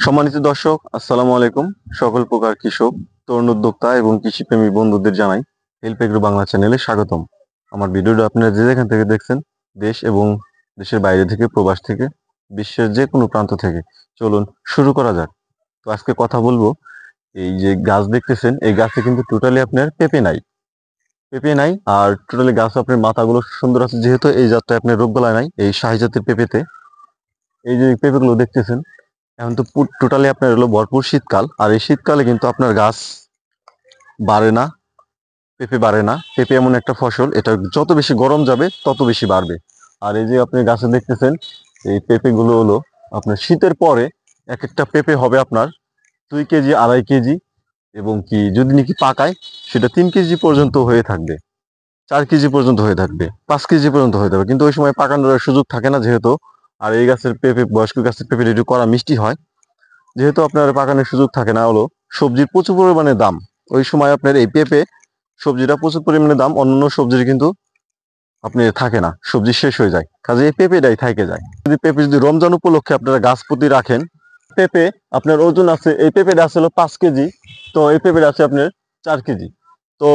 সম্মানিত দর্শক, আসসালামু আলাইকুম। সকল প্রকার কৃষক, তরুণ উদ্যোক্তা এবং কৃষিপ্রেমী বন্ধুদের জানাই হেল্প এগ্রো বাংলা চ্যানেলে স্বাগতম। আমার ভিডিওটা আপনারা যে যেখান থেকে দেখছেন, দেশ এবং দেশের বাইরে থেকে, প্রবাস থেকে, বিশ্বের যে কোনো প্রান্ত থেকে, চলুন শুরু করা যাক। তো আজকে কথা বলবো, এই যে গাছ দেখতেছেন, এই গাছে কিন্তু টোটালি আপনার পেঁপে নাই। পেঁপে নাই, আর টোটালি গাছ আপনার মাথাগুলো সুন্দর আছে, যেহেতু এই জাতটা আপনার রোগবালাই নাই এই শাহী জাতের পেঁপেতে। এই যে পেঁপেগুলো দেখতেছেন, এখন তো টোটালি আপনার হলো ভরপুর শীতকাল, আর এই শীতকালে কিন্তু আপনার গাছ বাড়ে না, পেঁপে বাড়ে না। পেঁপে এমন একটা ফসল, এটা যত বেশি গরম যাবে তত বেশি বাড়বে। আর এই যে আপনি গাছে দেখতেছেন, এই পেঁপেগুলো হলো আপনার শীতের পরে এক একটা পেঁপে হবে আপনার 2 কেজি, 2.5 কেজি, এবং কি যদি নাকি পাকায় সেটা 3 কেজি পর্যন্ত হয়ে থাকবে, 4 কেজি পর্যন্ত হয়ে থাকবে, 5 কেজি পর্যন্ত হয়ে যাবে। কিন্তু ওই সময় পাকানোর সুযোগ থাকে না যেহেতু। আর এই গাছের পেঁপে, বয়স্ক গাছের পেঁপে একটু কড়া মিষ্টি হয়, যেহেতু আপনার পাকানোর সুযোগ থাকে না। হলো সবজির প্রচুর পরিমাণে দাম ওই সময়, আপনার এই পেঁপে সবজিটা প্রচুর পরিমাণে দাম, অন্যান্য সবজির কিন্তু আপনি থাকে না, সবজি শেষ হয়ে যায়, কাজে এই পেঁপেটাই থেকে যায়। যদি পেঁপে যদি রমজান উপলক্ষে আপনারা গাছ প্রতি রাখেন, পেঁপে আপনার ওজন আছে, এই পেঁপেটা আছে হলো 5 কেজি, তো এই পেঁপেটা আছে আপনার 4 কেজি। তো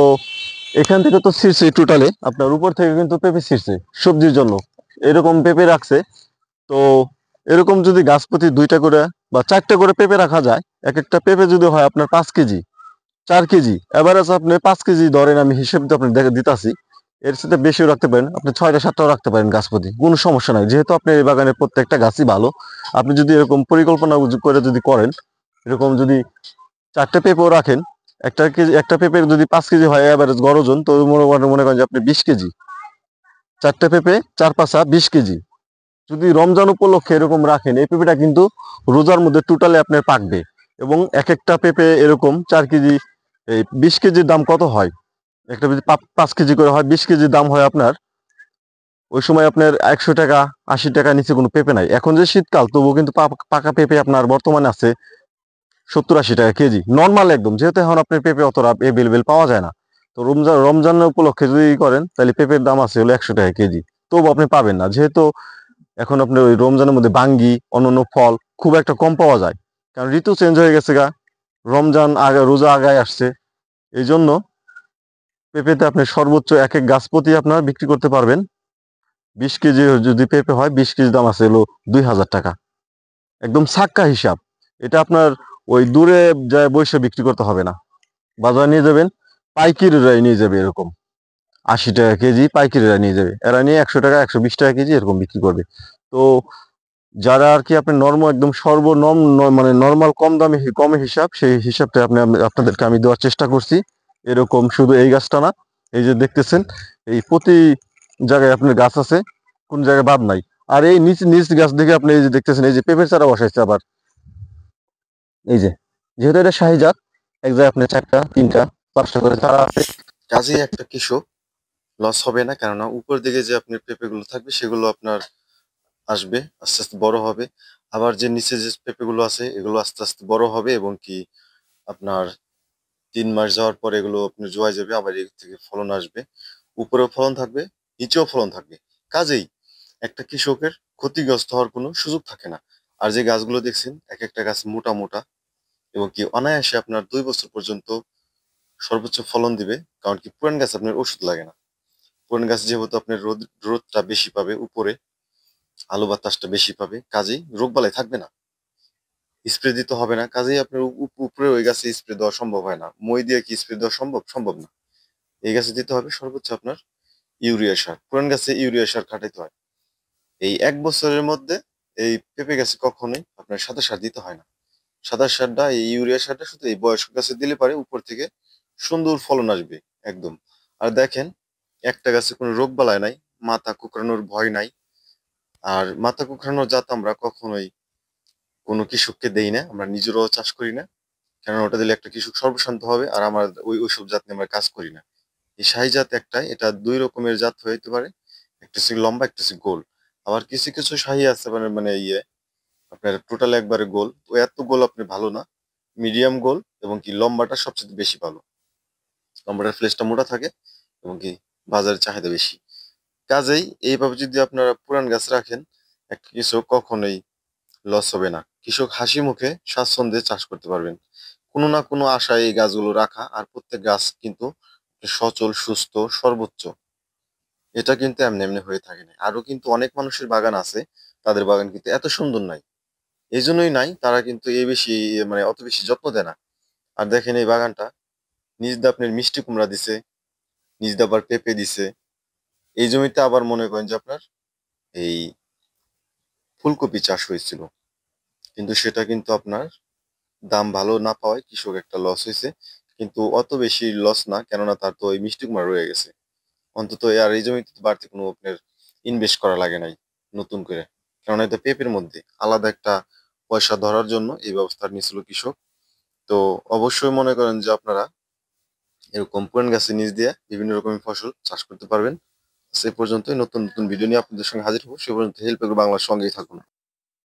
এখান থেকে তো ছিঁড়ছে টোটালে, আপনার উপর থেকে কিন্তু পেঁপে ছিঁড়ছে সবজির জন্য, এরকম পেঁপে রাখছে। তো এরকম যদি গাছ প্রতি 2টা করে বা 4টা করে পেঁপে রাখা যায়, এক একটা পেঁপে যদি হয় আপনার 5 কেজি, 4 কেজি, এভারেজ আপনি 5 কেজি ধরেন, আমি হিসেব দিয়ে আপনি দেখে দিতাছি। এর সাথে বেশিও রাখতে পারেন, আপনি 6টা 7টাও রাখতে পারেন গাছ প্রতি, কোনো সমস্যা নাই, যেহেতু আপনি এই বাগানের প্রত্যেকটা গাছই ভালো। আপনি যদি এরকম পরিকল্পনা করে যদি করেন, এরকম যদি 4টে পেঁপেও রাখেন, একটা পেঁপের যদি 5 কেজি হয় এভারেজ গড় ওজন, তো মনে করেন যে আপনি 20 কেজি, 4টে পেঁপে 4 5 20 কেজি যদি রমজান উপলক্ষে এরকম রাখেন, এই পেঁপেটা কিন্তু রোজার মধ্যে টোটালি আপনার পাকবে। এবং এক একটা পেঁপে এরকম 4 কেজি, এই 20 কেজির দাম কত হয়, একটা যদি 5 কেজি করে হয়, 20 কেজির দাম হয় আপনার ওই সময় আপনার 100 টাকা, 80 টাকা নিচে কোনো পেঁপে নাই। এখন যে শীতকাল, তবুও কিন্তু পাকা পেঁপে আপনার বর্তমানে আছে 70 80 টাকা কেজি, নর্মাল একদম, যেহেতু এখন আপনার পেঁপে অতটা এভেলেবেল পাওয়া যায় না। তো রমজানের উপলক্ষে যদি করেন, তাহলে পেঁপের দাম আছে হলো 100 টাকা কেজি, তবু আপনি পাবেন না, যেহেতু এখন আপনার ওই রমজানের মধ্যে বাঙ্গি অন্যান্য ফল খুব একটা কম পাওয়া যায়, কারণ ঋতু চেঞ্জ হয়ে গেছে গা, রমজান আগে, রোজা আগায় আসছে। এই জন্য পেঁপেতে আপনি সর্বোচ্চ এক এক গাছ প্রতি আপনার বিক্রি করতে পারবেন 20 কেজি, যদি পেঁপে হয় 20 কেজি দাম আছে হলো 2,000 টাকা, একদম ছাক্কা হিসাব। এটা আপনার ওই দূরে যায় বসে বিক্রি করতে হবে না, বাজারে নিয়ে যাবেন, পাইকারিরাই নিয়ে যাবে, এরকম 80 টাকা কেজি পাইকারিরা নিয়ে যাবে, এরা নিয়ে 100 টাকা 120 টাকা কেজি এরকম বিক্রি করবে। তো যারা আর কি আপনি একদম মানে নর্মাল কম দামে কমে হিসাব, সেই হিসাবটা আপনাদেরকে আমি দেওয়ার চেষ্টা করছি। এরকম শুধু এই গাছটা না, এই যে দেখতেছেন, এই প্রতি জায়গায় আপনার গাছ আছে, কোন জায়গায় বাদ নাই। আর এই নিচ নিচ গাছ দেখে আপনি এই যে দেখতেছেন, এই যে পেঁপের চারা বসাইছে আবার, এই যে, যেহেতু এটা শাহী জাত, এক জায়গায় আপনার 4টা 3টা 5টা করে চারা আছে, কাজেই একটা কৃষক লস হবে না, কেননা উপর দিকে যে আপনার পেঁপেগুলো থাকবে সেগুলো আপনার আসবে, আস্তে আস্তে বড় হবে। আবার যে নিচে যে পেঁপেগুলো আছে এগুলো আস্তে আস্তে বড় হবে, এবং কি আপনার 3 মাস যাওয়ার পর এগুলো আপনার জোয়ায় যাবে, আবার এর থেকে ফলন আসবে, উপরেও ফলন থাকবে, নিচেও ফলন থাকবে। কাজেই একটা কৃষকের ক্ষতিগ্রস্ত হওয়ার কোনো সুযোগ থাকে না। আর যে গাছগুলো দেখছেন, এক একটা গাছ মোটা মোটা, এবং কি অনায়াসে আপনার 2 বছর পর্যন্ত সর্বোচ্চ ফলন দিবে। কারণ কি পুরান গাছ আপনার ওষুধ লাগে না, পুরান গাছ যেহেতু আপনার রোদটা বেশি পাবে উপরে, আলো বাতাসটা বেশি পাবে, কাজেই রোগবালাই থাকবে না, স্প্রে দিতে হবে না। কাজেই আপনার উপরে ওই গাছে স্প্রে দেওয়া সম্ভব হয় না, মই দিয়ে কি স্প্রে দেওয়া সম্ভব? সম্ভব না। এই গাছে দিতে হবে সর্বোচ্চ আপনার ইউরিয়া সার, পুরান গাছে ইউরিয়া সার খাটাইতে হয়। এই 1 বছরের মধ্যে এই পেঁপে গাছে কখনোই আপনার সাদা সার দিতে হয় না। সাদা সারটা, এই ইউরিয়া সারটা শুধু এই বয়স্ক গাছে দিলে পারে উপর থেকে সুন্দর ফলন আসবে একদম। আর দেখেন, একটা গাছে কোনো রোগ বালাই নাই, মাথা কুকড়ানোর ভয় নাই। আর মাথা কুকড়ানোর জাত আমরা কখনোই কোনো কৃষককে দেই না, আমরা নিজেরাও চাষ করি না, কেননা ওটা দিলে একটা কৃষক সর্বশান্ত হবে, আর আমরা ওইসব জাত নিয়ে আমরা কাজ করি না। এই শাহী জাত একটাই, এটা 2 রকমের জাত হইতে পারে, একটা হচ্ছে লম্বা, একটা হচ্ছে গোল। আবার কিছু কিছু শাহী আছে মানে মানে আপনার টোটাল একবারে গোল, তো এত গোল আপনি ভালো না, মিডিয়াম গোল, এবং কি লম্বাটা সবচেয়ে বেশি ভালো। লম্বাটার ফ্লেশটা মোটা থাকে, এবং কি বাজারের চাহিদা বেশি। কাজেই এইভাবে যদি আপনারা পুরান গাছ রাখেন, একটা কৃষক কখনোই লস হবে না। কৃষক হাসি মুখে স্বাচ্ছন্দ্যে চাষ করতে পারবেন। কোনো না কোনো আশায় এই গাছগুলো রাখা, আর প্রত্যেক গাছ কিন্তু সচল, সুস্থ, সর্বোচ্চ। এটা কিন্তু এমনি এমনি হয়ে থাকে না। আরো কিন্তু অনেক মানুষের বাগান আছে, তাদের বাগান কিন্তু এত সুন্দর নাই। এজন্যই নাই, তারা কিন্তু মানে অত বেশি যত্ন দেয় না। আর দেখেন এই বাগানটা, নিজ দিয়ে আপনার মিষ্টি কুমড়া দিছে, নিজ দিয়ে আবার পেঁপে দিছে। এই জমিতে আবার মনে করেন যে আপনার এই ফুলকপি চাষ হয়েছিল। কিন্তু সেটা কিন্তু আপনার দাম ভালো না পাওয়ায় কৃষক একটা লস হয়েছে। কিন্তু অত বেশি লস না, কেননা তার তো ওই মিষ্টি কুমড়া রয়ে গেছে। অন্তত আর এই জমিতে তো বাড়তি কোনো আপনার ইনভেস্ট করা লাগে নাই নতুন করে। কেননা এটা পেঁপের মধ্যে আলাদা একটা পয়সা ধরার জন্য এই ব্যবস্থা নিয়েছিল কৃষক। তো অবশ্যই মনে করেন যে আপনারা এরকম পুরান গাছের নিচ দিয়ে বিভিন্ন রকমের ফসল চাষ করতে পারবেন। সে পর্যন্তই, নতুন নতুন ভিডিও নিয়ে আপনাদের সঙ্গে হাজির হবো। সে পর্যন্ত হেল্প এগ্রো বাংলার সঙ্গেই থাকুন।